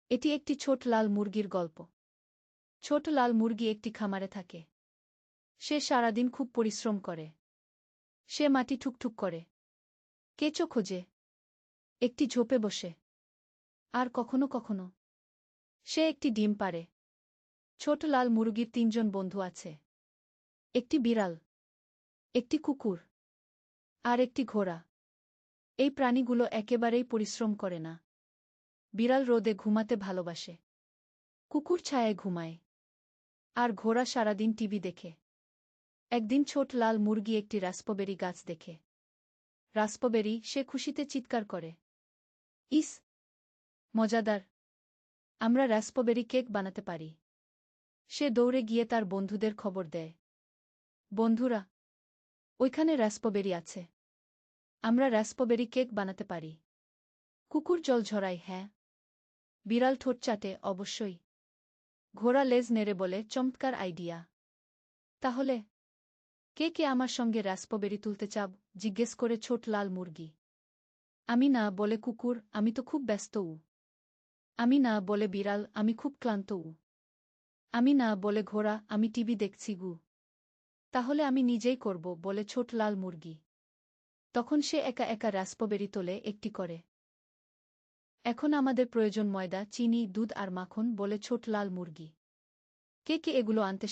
এটি একটি ছোট লাল মুরগির গল্প। ছোট লাল মুরগি একটি খামারে থাকে। সে সারাদিন খুব পরিশ্রম করে। সে মাটি ঠুকঠুক করে, কেঁচো খোঁজে, একটি ঝোপে বসে। আর কখনো কখনো সে একটি ডিম পাড়ে। ছোট লাল মুরগির ৩ জন বন্ধু আছে। একটি বিড়াল, একটি কুকুর, আর একটি ঘোড়া। এই প্রাণীগুলো একেবারেই পরিশ্রম করে না। বিড়াল রোদে ঘুমাতে ভালোবাসে, কুকুর ছায়ায় ঘুমায়, আর ঘোড়া সারাদিন টিভি দেখে। একদিন ছোট লাল মুরগি একটি রাস্পবেরি গাছ দেখে। রাস্পবেরি, সে খুশিতে চিৎকার করে, ইস, মজাদার! আমরা রাস্পবেরি কেক বানাতে পারি। সে দৌড়ে গিয়ে তার বন্ধুদের খবর দেয়। বন্ধুরা, ওইখানে রাস্পবেরি আছে। আমরা রাস্পবেরি কেক বানাতে পারি। কুকুর জল ঝরায়, হ্যাঁ। বিড়াল ঠোঁট চাটে, অবশ্যই। ঘোড়া লেজ নেড়ে বলে, চমৎকার আইডিয়া। তাহলে কে কে আমার সঙ্গে রাস্পবেরি তুলতে চাব? জিজ্ঞেস করে ছোট লাল মুরগি। আমি না, বলে কুকুর, আমি তো খুব ব্যস্ত। আমি না, বলে বিড়াল, আমি খুব ক্লান্ত। আমি না, বলে ঘোড়া, আমি টিভি দেখছি গু। তাহলে আমি নিজেই করব, বলে ছোট লাল মুরগি। তখন সে একা একা রাস্পবেরি তোলে, একটি করে। এখন আমাদের প্রয়োজন ময়দা, চিনি, দুধ আর মাখন, বলে ছোট লাল মুরগি। কে কে এগুলো আনতে